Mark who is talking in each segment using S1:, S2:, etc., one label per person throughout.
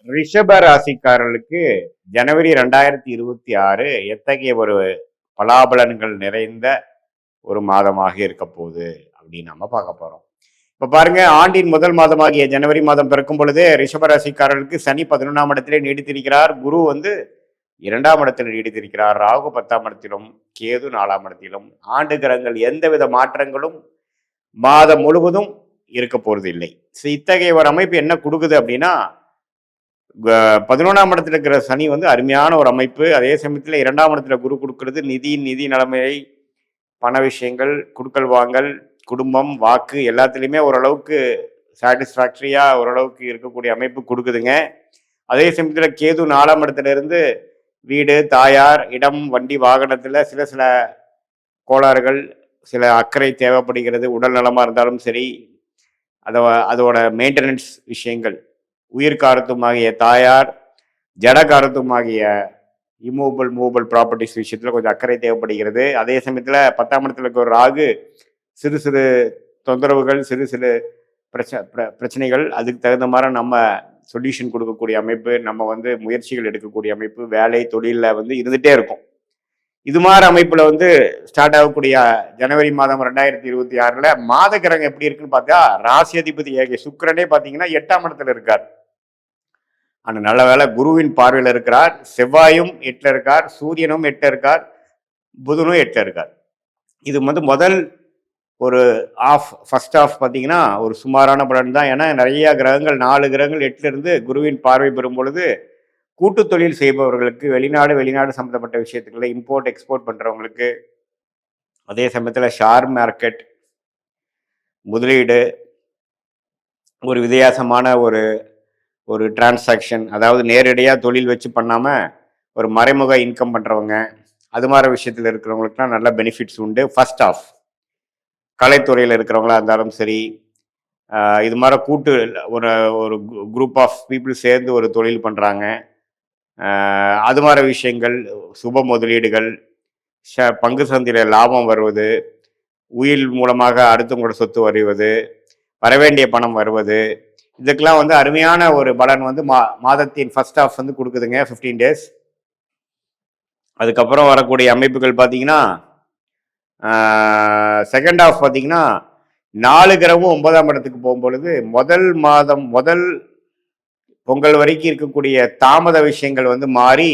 S1: ரிஷப ராசிக்காரர்களுக்கு ஜனவரி 2026 எத்தகைய ஒரு பலாபலன்கள் நிறைந்த ஒரு மாதமாக இருக்க போகுது அப்படின்னு நம்ம பார்க்க போறோம். இப்ப பாருங்க, ஆண்டின் முதல் மாதமாகிய ஜனவரி மாதம் பிறக்கும் பொழுதே ரிஷப ராசிக்காரர்களுக்கு சனி 11ஆம் இடத்திலே நீடித்திருக்கிறார். குரு வந்து 2ஆம் இடத்தில் நீடித்திருக்கிறார். ராகு 10ஆம் இடத்திலும், கேது 4ஆம் இடத்திலும். ஆண்டு கிரகங்கள் எந்தவித மாற்றங்களும் மாதம் முழுவதும் இருக்க போறது இல்லை. இத்தகைய ஒரு அமைப்பு என்ன கொடுக்குது அப்படின்னா, 11ஆம் இடத்துல இருக்கிற சனி வந்து அருமையான ஒரு அமைப்பு. அதே சமயத்தில் 2ஆம் இடத்துல குரு கொடுக்கிறது நிதி நிலைமையை, பண விஷயங்கள், குடுக்கல் வாங்கல், குடும்பம், வாக்கு எல்லாத்துலேயுமே ஓரளவுக்கு சாட்டிஸ்ஃபேக்டரியா ஓரளவுக்கு இருக்கக்கூடிய அமைப்பு கொடுக்குதுங்க. அதே சமயத்தில் கேது 4ஆம் இடத்துல இருந்து வீடு, தாயார், இடம், வண்டி, வாகனத்தில் சில சில கோளாறுகள், சில அக்கறை தேவைப்படுகிறது. உடல் நலமாக இருந்தாலும் சரி, அதோட மெயின்டெனன்ஸ் விஷயங்கள், உயிர்காரத்துமாகிய தாயார், ஜடகாரத்துமாகிய மூவபிள் ப்ராப்பர்ட்டிஸ் விஷயத்தில் கொஞ்சம் அக்கறை தேவைப்படுகிறது. அதே சமயத்தில் 10ஆம் இடத்துல இருக்க ஒரு ராகு சிறு சிறு தொந்தரவுகள், சிறு சிறு பிரச்சனைகள், அதுக்கு தகுந்த மாதிரி நம்ம சொல்யூஷன் கொடுக்கக்கூடிய அமைப்பு, நம்ம வந்து முயற்சிகள் எடுக்கக்கூடிய அமைப்பு, வேலை தொழிலில் வந்து இருந்துகிட்டே இருக்கும். இது மாதிரி அமைப்புல வந்து ஸ்டார்ட் ஆகக்கூடிய ஜனவரி மாதம் 2026 மாத கிரகம் எப்படி இருக்குன்னு பார்த்தா, ராசி அதிபதி சுக்கிரனே பார்த்தீங்கன்னா 8ஆம் இடத்துல இருக்கார். ஆனா நல்ல வேலை குருவின் பார்வையில் இருக்கிறார். செவ்வாயும் 8ல் இருக்கார், சூரியனும் 8ல் இருக்கார், புதனும் 8ல் இருக்கார். இது வந்து முதல் ஒரு ஃபர்ஸ்ட் ஆஃப் பார்த்தீங்கன்னா ஒரு சுமாரான பலன் தான். ஏன்னா நிறைய கிரகங்கள், 4 கிரகங்கள் 8ல் இருந்து குருவின் பார்வை பெறும் பொழுது கூட்டு தொழில் செய்பவர்களுக்கு, வெளிநாடு சம்மந்தப்பட்ட விஷயத்துக்குள்ள இம்போர்ட் எக்ஸ்போர்ட் பண்றவங்களுக்கு, அதே சமயத்தில் ஷேர் மார்க்கெட், முதலீடு, ஒரு வித்தியாசமான ஒரு டிரான்சாக்ஷன், அதாவது நேரடியாக தொழில் வச்சு பண்ணாமல் ஒரு மறைமுக இன்கம் பண்ணுறவங்க, அது மாதிரி விஷயத்தில் இருக்கிறவங்களுக்குலாம் நல்ல பெனிஃபிட்ஸ் உண்டு. ஃபர்ஸ்ட் ஆஃப் கலைத்துறையில் இருக்கிறவங்களா இருந்தாலும் சரி, இது மாதிரி கூட்டு ஒரு குரூப் ஆஃப் பீப்புள் சேர்ந்து ஒரு தொழில் பண்ணுறாங்க, அது மாதிரி விஷயங்கள், சுப முதலீடுகள், பங்கு சந்தையில் லாபம் வருவது, உயில் மூலமாக அடுத்தவங்களோட சொத்து வருவது, வரவேண்டிய பணம் வருவது, இதுக்கெல்லாம் வந்து அருமையான ஒரு பலன் வந்து மாதத்தின் ஃபர்ஸ்ட் ஆஃப் வந்து கொடுக்குதுங்க, 15 டேஸ். அதுக்கப்புறம் வரக்கூடிய அமைப்புகள் பார்த்தீங்கன்னா, செகண்ட் ஆஃப் பார்த்தீங்கன்னா 4 கிரகமும் 9ஆம் இடத்துக்கு போகும்பொழுது முதல் பொங்கல் வரைக்கும் இருக்கக்கூடிய தாமத விஷயங்கள் வந்து மாறி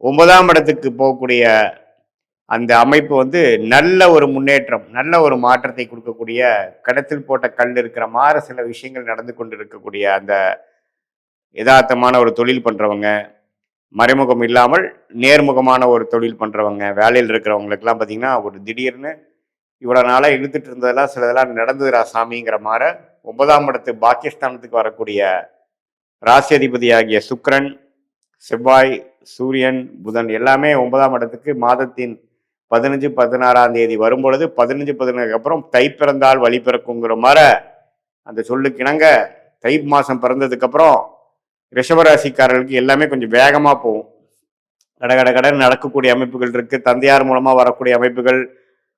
S1: 9ஆம் இடத்துக்கு போகக்கூடிய அந்த அமைப்பு வந்து நல்ல ஒரு முன்னேற்றம், நல்ல ஒரு மாற்றத்தை கொடுக்கக்கூடிய, கடத்தில் போட்ட கல் இருக்கிற மாதிரி சில விஷயங்கள் நடந்து கொண்டு இருக்கக்கூடிய அந்த யதார்த்தமான ஒரு தொழில் பண்றவங்க, மறைமுகம் இல்லாமல் நேர்முகமான ஒரு தொழில் பண்றவங்க, வேலையில் இருக்கிறவங்களுக்கெல்லாம் பார்த்தீங்கன்னா ஒரு திடீர்னு இவ்வளோ நாளாக இழுத்துட்டு இருந்ததெல்லாம் சிலதெல்லாம் நடந்துதுரா சாமிங்கிற மாதிரி 9ஆம் இடத்து பாக்கியஸ்தானத்துக்கு வரக்கூடிய ராசி அதிபதியாகிய சுக்கிரன், செவ்வாய், சூரியன், புதன் எல்லாமே 9ஆம் இடத்துக்கு மாதத்தின் 15, 16ஆம் தேதி வரும்பொழுது 15, 17 அப்புறம் தை பிறந்தால் வழி பிறக்குங்கிற மாதிரி அந்த சொல்லுக்கு இணங்க தை மாதம் பிறந்ததுக்கு அப்புறம் ரிஷபராசிக்காரர்களுக்கு எல்லாமே கொஞ்சம் வேகமாக போகும். கடன் நடக்கக்கூடிய அமைப்புகள் இருக்கு. தந்தையார் மூலமாக வரக்கூடிய அமைப்புகள்,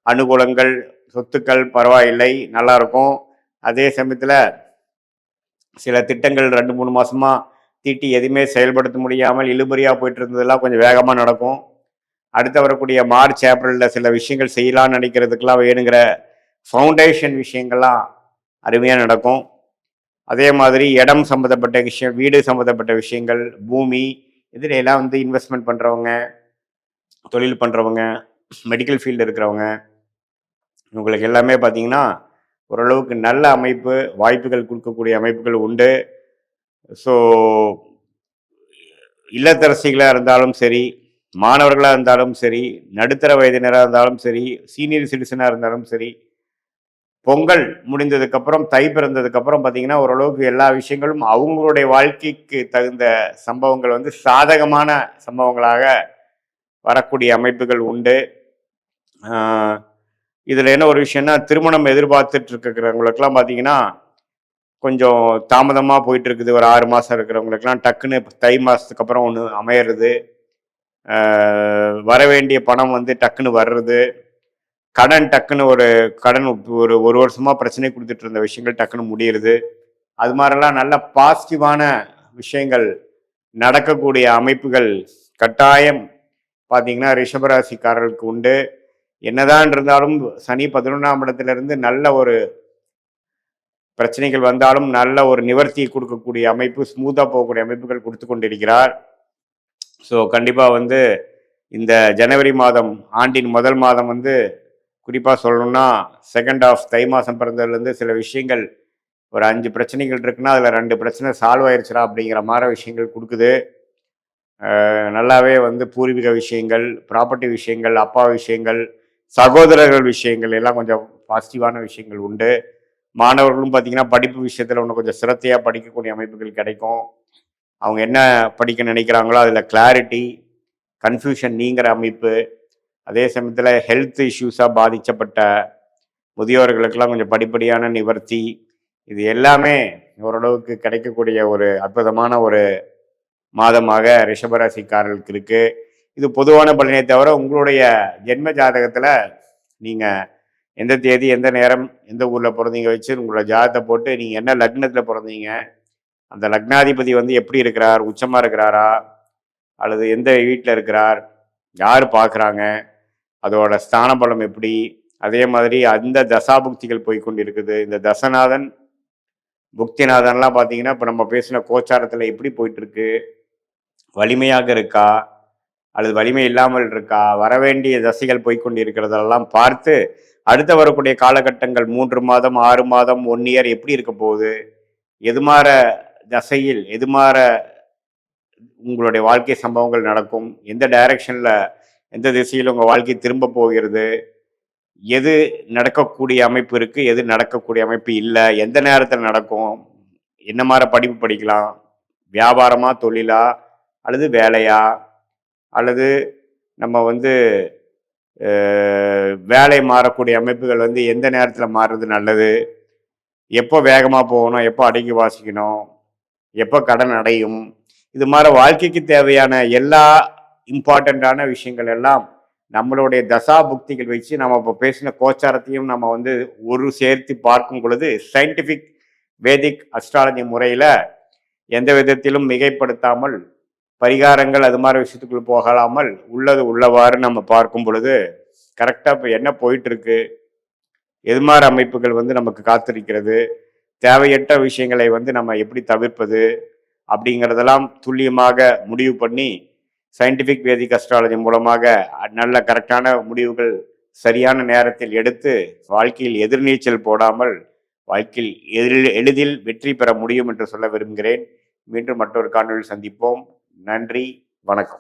S1: அனுகூலங்கள், சொத்துக்கள் பரவாயில்லை, நல்லா இருக்கும். அதே சமயத்தில் சில திட்டங்கள் 2-3 மாசமா தீட்டி எதுவுமே செயல்படுத்த முடியாமல் இழுபறியாக போயிட்டு இருந்ததெல்லாம் கொஞ்சம் வேகமாக நடக்கும். அடுத்து வரக்கூடிய மார்ச், ஏப்ரலில் சில விஷயங்கள் செய்யலாம்னு நினைக்கிறதுக்கெல்லாம் வேணுங்கிற ஃபவுண்டேஷன் விஷயங்கள்லாம் அருமையாக நடக்கும். அதே மாதிரி இடம் சம்மந்தப்பட்ட விஷயம், வீடு சம்மந்தப்பட்ட விஷயங்கள், பூமி, இதில் எல்லாம் வந்து இன்வெஸ்ட்மெண்ட் பண்ணுறவங்க, தொழில் பண்ணுறவங்க, மெடிக்கல் ஃபீல்டு இருக்கிறவங்க, உங்களுக்கு எல்லாமே பார்த்தீங்கன்னா ஓரளவுக்கு நல்ல அமைப்பு, வாய்ப்புகள் கொடுக்கக்கூடிய அமைப்புகள் உண்டு. ஸோ இல்லத்தரசிகளாக இருந்தாலும் சரி, மாணவர்களாக இருந்தாலும் சரி, நடுத்தர வயதினராக இருந்தாலும் சரி, சீனியர் சிட்டிசனாக இருந்தாலும் சரி, பொங்கல் முடிந்ததுக்கப்புறம், தை பிறந்ததுக்கப்புறம் பார்த்தீங்கன்னா ஓரளவுக்கு எல்லா விஷயங்களும் அவங்களுடைய வாழ்க்கைக்கு தகுந்த சம்பவங்கள் வந்து சாதகமான சம்பவங்களாக வரக்கூடிய அமைப்புகள் உண்டு. இதில் என்ன ஒரு விஷயம்னா, திருமணம் எதிர்பார்த்துட்டு இருக்கிறவங்களுக்கெல்லாம் பார்த்தீங்கன்னா கொஞ்சம் தாமதமாக போயிட்டு இருக்குது. ஒரு 6 மாதம் இருக்கிறவங்களுக்கெல்லாம் டக்குன்னு தை மாதத்துக்கு அப்புறம் ஒன்று அமையிறது, வர வேண்டிய பணம் வந்து டக்குன்னு வர்றது, டக்குன்னு ஒரு வருஷமாக பிரச்சனை கொடுத்துட்டு இருந்த விஷயங்கள் டக்குன்னு முடியுறது, அது மாதிரிலாம் நல்ல பாசிட்டிவான விஷயங்கள் நடக்கக்கூடிய அமைப்புகள் கட்டாயம் பார்த்தீங்கன்னா ரிஷபராசிக்காரர்களுக்கு உண்டு. என்னதான் இருந்தாலும் சனி 11ஆம் இடத்திலிருந்து நல்ல ஒரு பிரச்சனைகள் வந்தாலும் நல்ல ஒரு நிவர்த்தியை கொடுக்கக்கூடிய அமைப்பு, ஸ்மூத்தாக போகக்கூடிய அமைப்புகள் கொடுத்து கொண்டிருக்கிறார். ஸோ கண்டிப்பாக வந்து இந்த ஜனவரி மாதம், ஆண்டின் முதல் மாதம் வந்து குறிப்பாக சொல்லணும்னா செகண்ட் ஆஃப் தை மாதம் பிறந்ததுலேருந்து சில விஷயங்கள் ஒரு 5 பிரச்சனைகள் இருக்குன்னா அதில் 2 பிரச்சனை சால்வ் ஆயிடுச்சுடா அப்படிங்கிற மாதிரி விஷயங்கள் கொடுக்குது. நல்லாவே வந்து பூர்வீக விஷயங்கள், ப்ராப்பர்ட்டி விஷயங்கள், அப்பா விஷயங்கள், சகோதரர்கள் விஷயங்கள் எல்லாம் கொஞ்சம் பாசிட்டிவான விஷயங்கள் உண்டு. மாணவர்களும் பார்த்தீங்கன்னா படிப்பு விஷயத்தில் இன்னும் கொஞ்சம் சிரத்தையாக படிக்கக்கூடிய அமைப்புகள் கிடைக்கும். அவங்க என்ன படிக்க நினைக்கிறாங்களோ அதில் கிளாரிட்டி, கன்ஃபியூஷன் நீங்கிற அமைப்பு. அதே சமயத்தில் ஹெல்த் இஷ்யூஸாக பாதிக்கப்பட்ட முதியோர்களுக்கெல்லாம் கொஞ்சம் படிப்படியான நிவர்த்தி, இது எல்லாமே ஓரளவுக்கு கிடைக்கக்கூடிய ஒரு அற்புதமான ஒரு மாதமாக ரிஷபராசிக்காரர்களுக்கு இருக்கு. இது பொதுவான பலனை தவிர உங்களுடைய ஜென்ம ஜாதகத்தில் நீங்கள் எந்த தேதி, எந்த நேரம், எந்த ஊரில் பிறந்தீங்க வச்சு உங்களோட ஜாதகத்தை போட்டு நீங்கள் என்ன லக்னத்தில் பிறந்தீங்க, அந்த லக்னாதிபதி வந்து எப்படி இருக்கிறார், உச்சமாக இருக்கிறாரா அல்லது எந்த வீட்டில் இருக்கிறார், யார் பார்க்குறாங்க, அதோட ஸ்தான பலம் எப்படி, அதே மாதிரி அந்த தசாபுக்திகள் போய்கொண்டு இருக்குது. இந்த தசநாதன் புக்திநாதன்லாம் பார்த்தீங்கன்னா இப்போ நம்ம பேசின கோச்சாரத்தில் எப்படி போயிட்டுருக்கு, வலிமையாக இருக்கா அல்லது வலிமை இல்லாமல் இருக்கா, வரவேண்டிய தசைகள் போய்கொண்டு இருக்கிறதெல்லாம் பார்த்து அடுத்த வரக்கூடிய காலகட்டங்கள் 3 மாதம், 6 மாதம், 1 இயர் எப்படி இருக்க போகுது, எதுமாற தசையில் எதுமாற உங்களுடைய வாழ்க்கை சம்பவங்கள் நடக்கும், எந்த டைரக்ஷனில் எந்த திசையில் உங்கள் வாழ்க்கை திரும்ப போகிறது, எது நடக்கக்கூடிய அமைப்பு இருக்குது, எது நடக்கக்கூடிய அமைப்பு இல்லை, எந்த நேரத்தில் நடக்கும், என்ன மாதிரி படிப்பு படிக்கலாம், வியாபாரமா, தொழிலா அல்லது வேலையா, அல்லது நம்ம வந்து வேலை மாறக்கூடிய அமைப்புகள் வந்து எந்த நேரத்தில் மாறுறது நல்லது, எப்போ வேகமாக போகணும், எப்போ அடங்கி வாசிக்கணும், எப்போ கடன் அடையும், இது மாதிரி வாழ்க்கைக்கு தேவையான எல்லா இம்பார்ட்டண்ட்டான விஷயங்கள் எல்லாம் நம்மளுடைய தசா புக்திகள் வச்சு நம்ம இப்போ பேசின கோச்சாரத்தையும் நம்ம வந்து ஒரு சேர்த்து பார்க்கும் பொழுது சயின்டிஃபிக் வேதிக் அஸ்ட்ராலஜி முறையில் எந்த விதத்திலும் மிகைப்படுத்தாமல் பரிகாரங்கள் அது மாதிரி விஷயத்துக்குள்ள போகலாமல் உள்ளது உள்ளவாறு நம்ம பார்க்கும் பொழுது கரெக்டாக இப்போ என்ன போயிட்டுருக்கு, எது மாதிரி அமைப்புகள் வந்து நமக்கு காத்திருக்கிறது, தேவையற்ற விஷயங்களை வந்து நம்ம எப்படி தவிர்ப்பது அப்படிங்கிறதெல்லாம் துல்லியமாக முடிவு பண்ணி சயின்டிஃபிக் வேதிக் அஸ்ட்ராலஜி மூலமாக நல்ல கரெக்டான முடிவுகள் சரியான நேரத்தில் எடுத்து வாழ்க்கையில் எதிர்நீச்சல் போடாமல் வாழ்க்கையில் எளிதில் வெற்றி பெற முடியும் என்று சொல்ல விரும்புகிறேன். மீண்டும் மற்றொரு காணொலியில் சந்திப்போம். நன்றி, வணக்கம்.